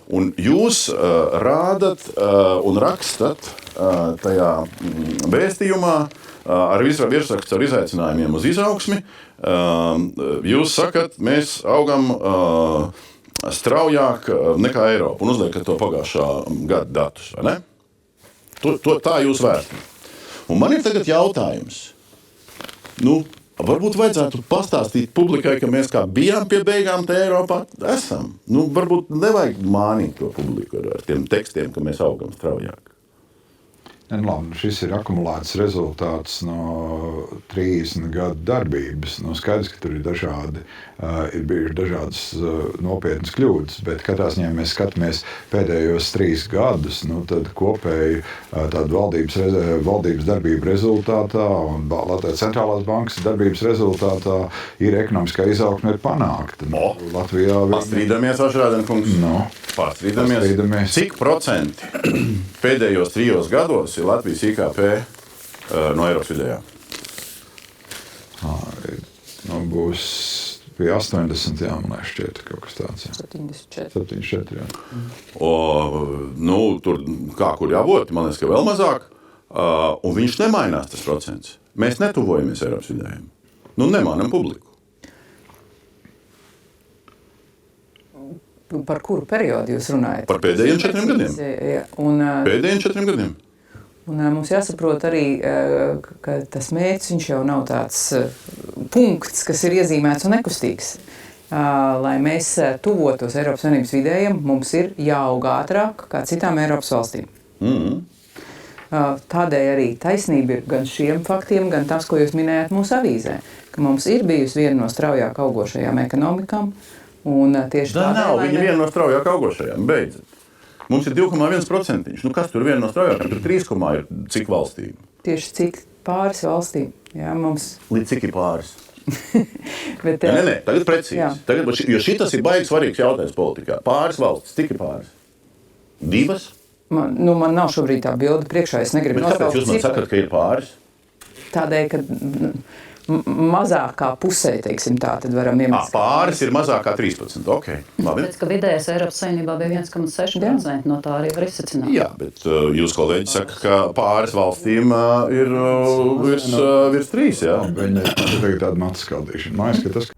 Un jūs rādat un rakstat tajā vēstījumā ar virsrakstu ar izaicinājumiem uz izaugsmi. Jūs sakat, mēs augam straujāk nekā Eiropa un uzliekat to pagājušā gada datus, vai ne? Tā jūs vērtināt. Un man ir tagad jautājums. Varbūt vajadzētu pastāstīt publikai, ka mēs kā bijām pie beigām te Eiropā esam. Varbūt nevajag mānīt to publiku ar tiem tekstiem, ka mēs augam straujāk. Šis ir akumulēts rezultāts no 30 gadu darbības. Skaidrs, ka tur ir bijuši dažādas nopietnas kļūdas, bet katrā ziņā mēs skatāmies pēdējos 3 gadus, tad kopēji tādu valdības darbību rezultātā un Latvijas centrālās bankas darbības rezultātā ir ekonomiskā izaugsme ir panākta. Latvijā Pastrīdamies, Ašrādenkungs. Pastrīdamies. Cik procenti pēdējos 3 gados ir Latvijas IKP no Eiropas vidējā? Būs pie 80, man šķiet, kaut kas tāds. 74, jā. Tur kā kur jābūt, man liekas, ka vēl mazāk. Un viņš nemainās tas procents. Mēs netuvojamies Eiropas vidējiem. Nemānam publiku. Par kuru periodu jūs runājat? Par pēdējiem 4 gadiem. Pēdējiem 4 gadiem. Un mums jāsaprot arī, ka tas mērķis viņš jau nav tāds punkts, kas ir iezīmēts un nekustīgs. Lai mēs tuvotos Eiropas Savienības vidējiem, mums ir jāaug ātrāk kā citām Eiropas valstīm. Tādēļ arī taisnība ir gan šiem faktiem, gan tas, ko jūs minējāt mūsu avīzē, ka mums ir bijusi viena no straujāk augošajām ekonomikām. Un tieši tādēļ, viņa viena no straujāk augošajām, beidzot. Mums ir 2,1%. Kas tur viena no straujākām? Tur 3, ir cik valstīm? Tieši cik pāris valstīm. Jā, mums... Līdz cik ir pāris? Bet, nē, tagad precīzi. Tagad, jo šitas ir baigi svarīgs jautājums politikā. Pāris valstis, cik ir pāris? 2? Man nav šobrīd tā bilde priekšā, es negribu nosaukt. Kāpēc jūs man sakat, ka ir pāris? Tādēļ, ka mazākā pusē, teiksim tā, tad varam iemest. Pāris ir mazākā 13, ok. Labi. Tāpēc, ka vidējais Eiropas Savienībā bija 1,6%, no tā arī var izsacināt. Jā, bet jūs kolēģi saka, ka pāris valstīm ir virs 3, jā? Viņi ir tagad tāda matu skaldīšana. Man liekas, ka tas,